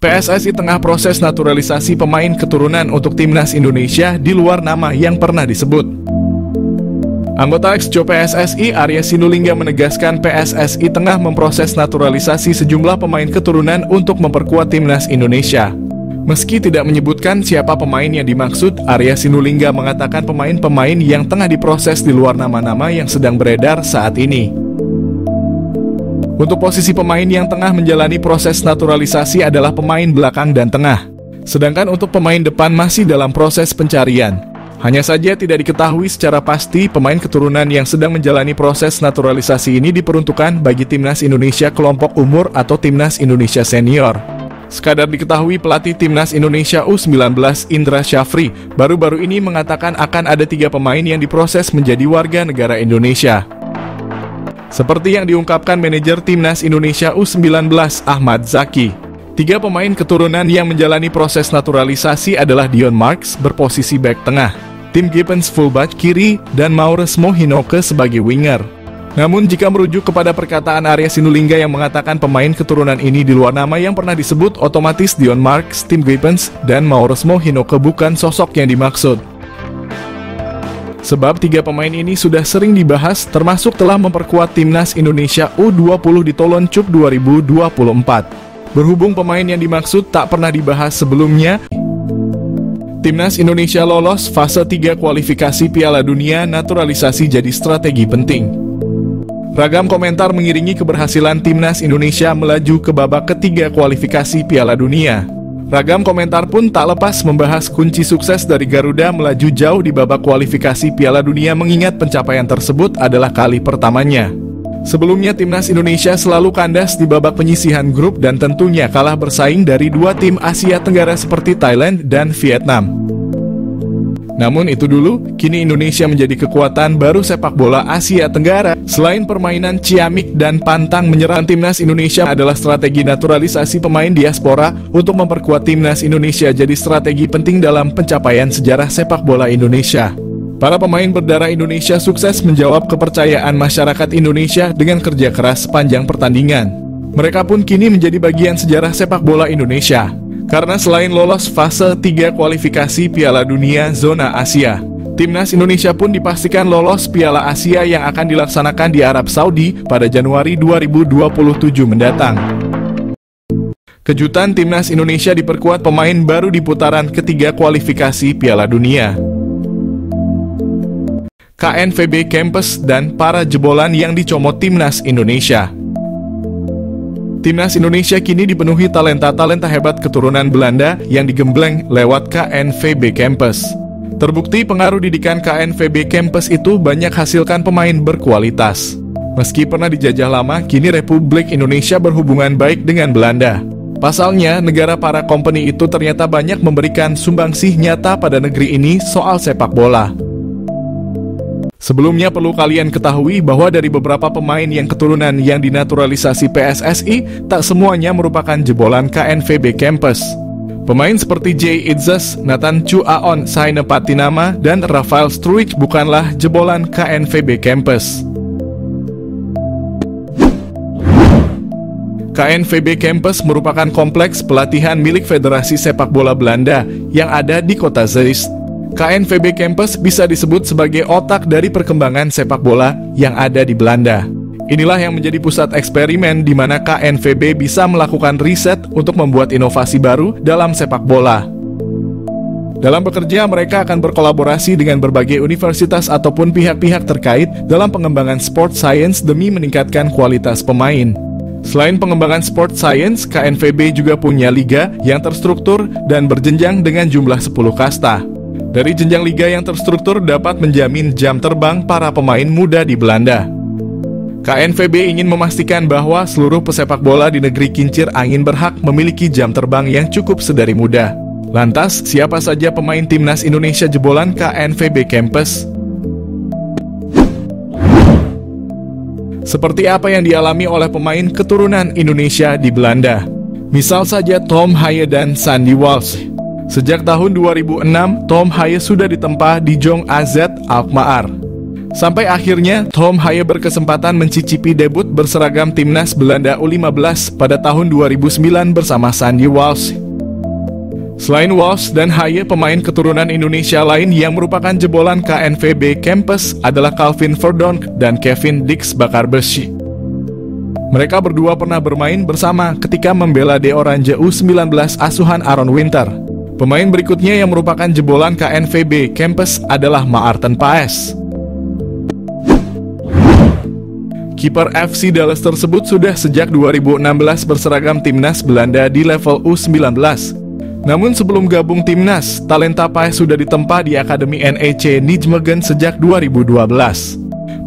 PSSI tengah proses naturalisasi pemain keturunan untuk timnas Indonesia di luar nama yang pernah disebut. Anggota Exco PSSI Arya Sinulinga menegaskan PSSI tengah memproses naturalisasi sejumlah pemain keturunan untuk memperkuat timnas Indonesia. Meski tidak menyebutkan siapa pemain yang dimaksud, Arya Sinulinga mengatakan pemain-pemain yang tengah diproses di luar nama-nama yang sedang beredar saat ini. Untuk posisi pemain yang tengah menjalani proses naturalisasi adalah pemain belakang dan tengah. Sedangkan untuk pemain depan masih dalam proses pencarian. Hanya saja tidak diketahui secara pasti pemain keturunan yang sedang menjalani proses naturalisasi ini diperuntukkan bagi timnas Indonesia kelompok umur atau timnas Indonesia senior. Sekadar diketahui pelatih timnas Indonesia U19 Indra Syafri baru-baru ini mengatakan akan ada 3 pemain yang diproses menjadi warga negara Indonesia. Seperti yang diungkapkan manajer timnas Indonesia U19 Ahmad Zaki, 3 pemain keturunan yang menjalani proses naturalisasi adalah Dion Marks berposisi bek tengah, Tim Gibbons fullback kiri, dan Mauresmo Hinoke sebagai winger. Namun jika merujuk kepada perkataan Arya Sinulinga yang mengatakan pemain keturunan ini di luar nama yang pernah disebut, otomatis Dion Marks, Tim Gibbons, dan Mauresmo Hinoke bukan sosok yang dimaksud. Sebab 3 pemain ini sudah sering dibahas, termasuk telah memperkuat timnas Indonesia U20 di Toloncup 2024. Berhubung pemain yang dimaksud tak pernah dibahas sebelumnya, timnas Indonesia lolos fase 3 kualifikasi Piala Dunia, naturalisasi jadi strategi penting. Ragam komentar mengiringi keberhasilan timnas Indonesia melaju ke babak ketiga kualifikasi Piala Dunia. Ragam komentar pun tak lepas membahas kunci sukses dari Garuda melaju jauh di babak kualifikasi Piala Dunia, mengingat pencapaian tersebut adalah kali pertamanya. Sebelumnya timnas Indonesia selalu kandas di babak penyisihan grup dan tentunya kalah bersaing dari 2 tim Asia Tenggara seperti Thailand dan Vietnam. Namun itu dulu, kini Indonesia menjadi kekuatan baru sepak bola Asia Tenggara. Selain permainan ciamik dan pantang menyerang, timnas Indonesia adalah strategi naturalisasi pemain diaspora untuk memperkuat timnas Indonesia jadi strategi penting dalam pencapaian sejarah sepak bola Indonesia. Para pemain berdarah Indonesia sukses menjawab kepercayaan masyarakat Indonesia dengan kerja keras sepanjang pertandingan. Mereka pun kini menjadi bagian sejarah sepak bola Indonesia. Karena selain lolos fase 3 kualifikasi Piala Dunia zona Asia, timnas Indonesia pun dipastikan lolos Piala Asia yang akan dilaksanakan di Arab Saudi pada Januari 2027 mendatang. Kejutan timnas Indonesia diperkuat pemain baru di putaran ketiga kualifikasi Piala Dunia. KNVB Campus dan para jebolan yang dicomot timnas Indonesia. Timnas Indonesia kini dipenuhi talenta-talenta hebat keturunan Belanda yang digembleng lewat KNVB Campus. Terbukti pengaruh didikan KNVB Campus itu banyak hasilkan pemain berkualitas. Meski pernah dijajah lama, kini Republik Indonesia berhubungan baik dengan Belanda. Pasalnya, negara para company itu ternyata banyak memberikan sumbangsih nyata pada negeri ini soal sepak bola. Sebelumnya perlu kalian ketahui bahwa dari beberapa pemain yang keturunan yang dinaturalisasi PSSI, tak semuanya merupakan jebolan KNVB Campus. Pemain seperti Jay Itzes, Nathan Chu Aon, Saine Patinama, dan Rafael Struijk bukanlah jebolan KNVB Campus. KNVB Campus merupakan kompleks pelatihan milik Federasi Sepak Bola Belanda yang ada di kota Zeist. KNVB Campus bisa disebut sebagai otak dari perkembangan sepak bola yang ada di Belanda. Inilah yang menjadi pusat eksperimen di mana KNVB bisa melakukan riset untuk membuat inovasi baru dalam sepak bola. Dalam bekerja, mereka akan berkolaborasi dengan berbagai universitas ataupun pihak-pihak terkait dalam pengembangan sport science demi meningkatkan kualitas pemain. Selain pengembangan sport science, KNVB juga punya liga yang terstruktur dan berjenjang dengan jumlah 10 kasta. Dari jenjang liga yang terstruktur dapat menjamin jam terbang para pemain muda di Belanda. KNVB ingin memastikan bahwa seluruh pesepak bola di negeri kincir angin berhak memiliki jam terbang yang cukup sedari muda. Lantas, siapa saja pemain timnas Indonesia jebolan KNVB Campus? Seperti apa yang dialami oleh pemain keturunan Indonesia di Belanda? Misal saja Tom Haye dan Sandy Walsh. Sejak tahun 2006, Tom Haye sudah ditempa di Jong AZ Alkmaar. Sampai akhirnya, Tom Haye berkesempatan mencicipi debut berseragam timnas Belanda U15 pada tahun 2009 bersama Sandy Walsh. Selain Walsh dan Haye, pemain keturunan Indonesia lain yang merupakan jebolan KNVB Campus adalah Calvin Verdonk dan Kevin Dix Bakarbeshi. Mereka berdua pernah bermain bersama ketika membela De Oranje U19 asuhan Aaron Winter. Pemain berikutnya yang merupakan jebolan KNVB Campus adalah Maarten Paes. Kiper FC Dallas tersebut sudah sejak 2016 berseragam timnas Belanda di level U19. Namun sebelum gabung timnas, talenta Paes sudah ditempa di Akademi NEC Nijmegen sejak 2012.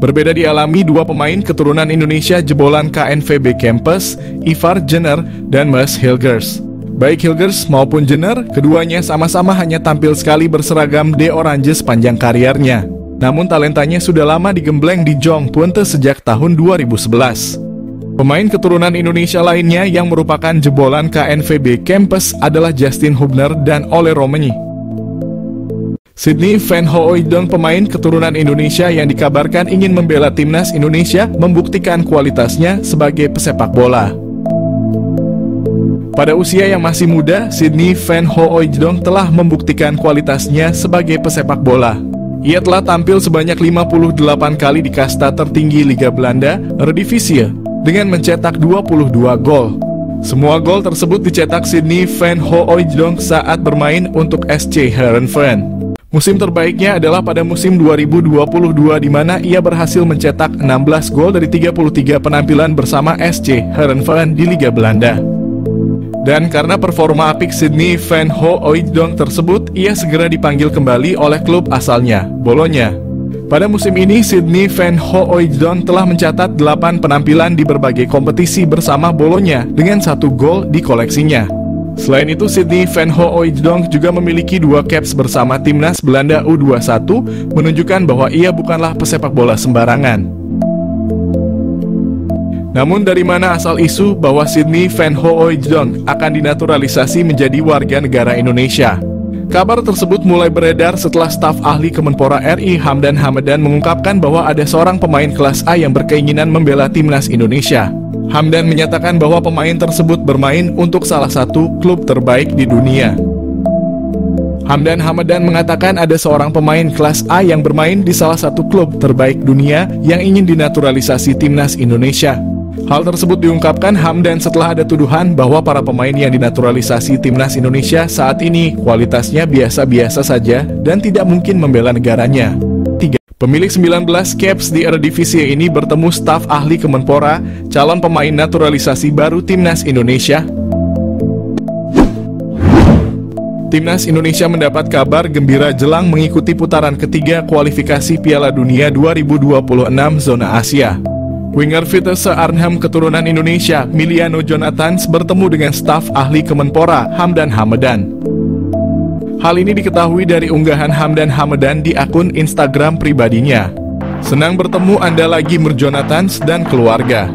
Berbeda dialami dua pemain keturunan Indonesia jebolan KNVB Campus, Ivar Jenner dan Mas Hilgers. Baik Hilgers maupun Jenner, keduanya sama-sama hanya tampil sekali berseragam De Oranje sepanjang kariernya. Namun talentanya sudah lama digembleng di Jong Twente sejak tahun 2011. Pemain keturunan Indonesia lainnya yang merupakan jebolan KNVB Campus adalah Justin Hubner dan Ole Romani. Sydney Van Hooijdonk, pemain keturunan Indonesia yang dikabarkan ingin membela timnas Indonesia, membuktikan kualitasnya sebagai pesepak bola. Pada usia yang masih muda, Sydney Van Hooijdonk telah membuktikan kualitasnya sebagai pesepak bola. Ia telah tampil sebanyak 58 kali di kasta tertinggi Liga Belanda, Eredivisie, dengan mencetak 22 gol. Semua gol tersebut dicetak Sydney Van Hooijdonk saat bermain untuk SC Heerenveen. Musim terbaiknya adalah pada musim 2022 di mana ia berhasil mencetak 16 gol dari 33 penampilan bersama SC Heerenveen di Liga Belanda. Dan karena performa apik Sydney Van Hooijdonk tersebut, ia segera dipanggil kembali oleh klub asalnya, Bologna. Pada musim ini, Sydney Van Hooijdonk telah mencatat 8 penampilan di berbagai kompetisi bersama Bologna dengan 1 gol di koleksinya. Selain itu, Sydney Van Hooijdonk juga memiliki 2 caps bersama timnas Belanda U21, menunjukkan bahwa ia bukanlah pesepak bola sembarangan. Namun dari mana asal isu bahwa Sydney Van Hooijdonk akan dinaturalisasi menjadi warga negara Indonesia? Kabar tersebut mulai beredar setelah staf ahli Kemenpora RI Hamdan Hamadan mengungkapkan bahwa ada seorang pemain kelas A yang berkeinginan membela timnas Indonesia. Hamdan menyatakan bahwa pemain tersebut bermain untuk salah satu klub terbaik di dunia. Hamdan Hamadan mengatakan ada seorang pemain kelas A yang bermain di salah satu klub terbaik dunia yang ingin dinaturalisasi timnas Indonesia. Hal tersebut diungkapkan Hamdan setelah ada tuduhan bahwa para pemain yang dinaturalisasi timnas Indonesia saat ini kualitasnya biasa-biasa saja dan tidak mungkin membela negaranya. 3. Pemilik 19 caps di Eredivisie ini bertemu staf ahli Kemenpora, calon pemain naturalisasi baru timnas Indonesia. Timnas Indonesia mendapat kabar gembira jelang mengikuti putaran ketiga kualifikasi Piala Dunia 2026 zona Asia. Winger Vitesse Arnhem keturunan Indonesia, Miliano Jonathans, bertemu dengan staf ahli Kemenpora, Hamdan Hamadan. Hal ini diketahui dari unggahan Hamdan Hamadan di akun Instagram pribadinya. Senang bertemu Anda lagi Jonathans dan keluarga.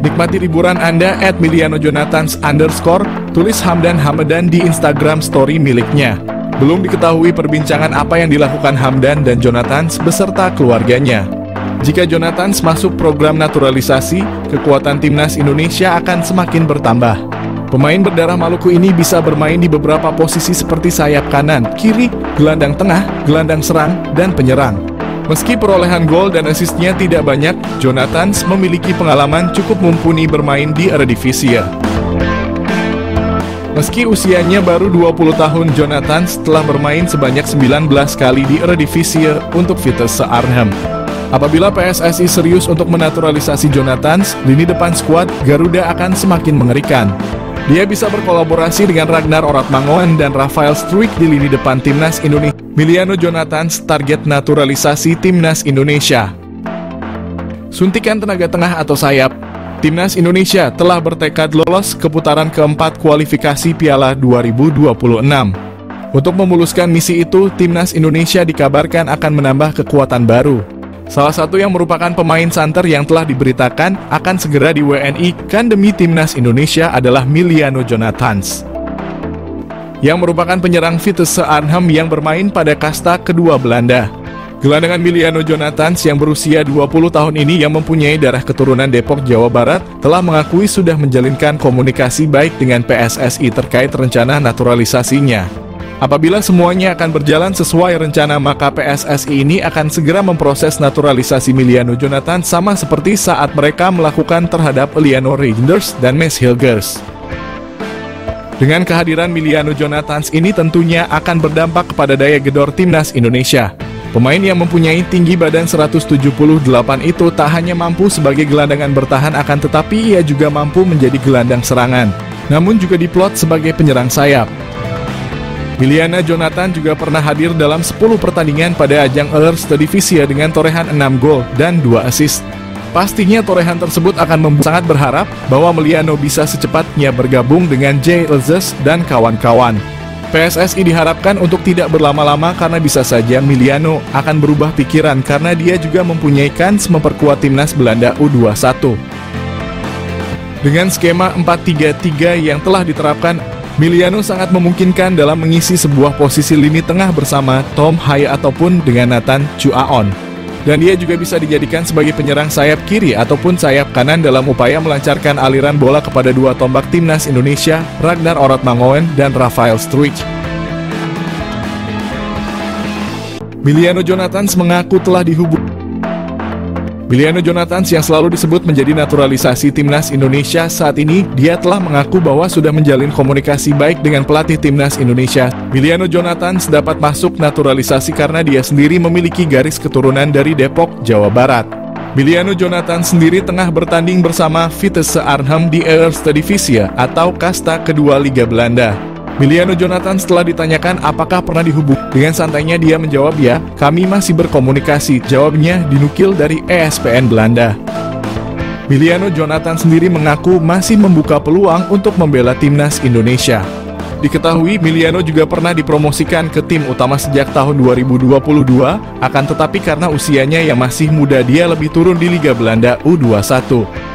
Nikmati liburan Anda @milianojonathans_, tulis Hamdan Hamadan di Instagram story miliknya. Belum diketahui perbincangan apa yang dilakukan Hamdan dan Jonathans beserta keluarganya. Jika Jonathans masuk program naturalisasi, kekuatan timnas Indonesia akan semakin bertambah. Pemain berdarah Maluku ini bisa bermain di beberapa posisi seperti sayap kanan, kiri, gelandang tengah, gelandang serang, dan penyerang. Meski perolehan gol dan asisnya tidak banyak, Jonathans memiliki pengalaman cukup mumpuni bermain di Eredivisie. Meski usianya baru 20 tahun, Jonathans telah bermain sebanyak 19 kali di Eredivisie untuk Vitesse Arnhem. Apabila PSSI serius untuk menaturalisasi Jonathans, lini depan skuad Garuda akan semakin mengerikan. Dia bisa berkolaborasi dengan Ragnar Oratmangoen dan Rafael Struijk di lini depan timnas Indonesia. Miliano Jonathans target naturalisasi timnas Indonesia. Suntikan tenaga tengah atau sayap. Timnas Indonesia telah bertekad lolos ke putaran keempat kualifikasi Piala 2026. Untuk memuluskan misi itu, timnas Indonesia dikabarkan akan menambah kekuatan baru. Salah satu yang merupakan pemain santer yang telah diberitakan akan segera di WNI-kan demi timnas Indonesia adalah Miliano Jonathans, yang merupakan penyerang Vitesse Arnhem yang bermain pada kasta kedua Belanda. Gelandangan Miliano Jonathans yang berusia 20 tahun ini yang mempunyai darah keturunan Depok, Jawa Barat, telah mengakui sudah menjalinkan komunikasi baik dengan PSSI terkait rencana naturalisasinya. Apabila semuanya akan berjalan sesuai rencana, maka PSSI ini akan segera memproses naturalisasi Miliano Jonathans sama seperti saat mereka melakukan terhadap Eleanor Reinders dan Max Hilgers. Dengan kehadiran Miliano Jonathans ini tentunya akan berdampak kepada daya gedor timnas Indonesia. Pemain yang mempunyai tinggi badan 178 itu tak hanya mampu sebagai gelandangan bertahan, akan tetapi ia juga mampu menjadi gelandang serangan, namun juga diplot sebagai penyerang sayap. Miliano Jonathans juga pernah hadir dalam 10 pertandingan pada ajang Eerste Divisie dengan torehan 6 gol dan 2 assist. Pastinya torehan tersebut akan membuat sangat berharap bahwa Miliano bisa secepatnya bergabung dengan Jay Elzes dan kawan-kawan. PSSI diharapkan untuk tidak berlama-lama karena bisa saja Miliano akan berubah pikiran karena dia juga mempunyai kans memperkuat timnas Belanda U21. Dengan skema 4-3-3 yang telah diterapkan, Miliano sangat memungkinkan dalam mengisi sebuah posisi lini tengah bersama Tom Haye ataupun dengan Nathan Chuaon. Dan dia juga bisa dijadikan sebagai penyerang sayap kiri ataupun sayap kanan dalam upaya melancarkan aliran bola kepada dua tombak timnas Indonesia, Ragnar Orotmangoen dan Rafael Struijk. Miliano Jonathans mengaku telah Miliano Jonathans yang selalu disebut menjadi naturalisasi timnas Indonesia saat ini, dia telah mengaku bahwa sudah menjalin komunikasi baik dengan pelatih timnas Indonesia. Miliano Jonathans dapat masuk naturalisasi karena dia sendiri memiliki garis keturunan dari Depok, Jawa Barat. Miliano Jonathans sendiri tengah bertanding bersama Vitesse Arnhem di Eerste Divisie atau kasta kedua Liga Belanda. Miliano Jonathans telah ditanyakan apakah pernah dihubungi. Dengan santainya dia menjawab, "Ya, kami masih berkomunikasi," jawabnya dinukil dari ESPN Belanda. Miliano Jonathans sendiri mengaku masih membuka peluang untuk membela timnas Indonesia. Diketahui Miliano juga pernah dipromosikan ke tim utama sejak tahun 2022, akan tetapi karena usianya yang masih muda dia lebih turun di Liga Belanda U21.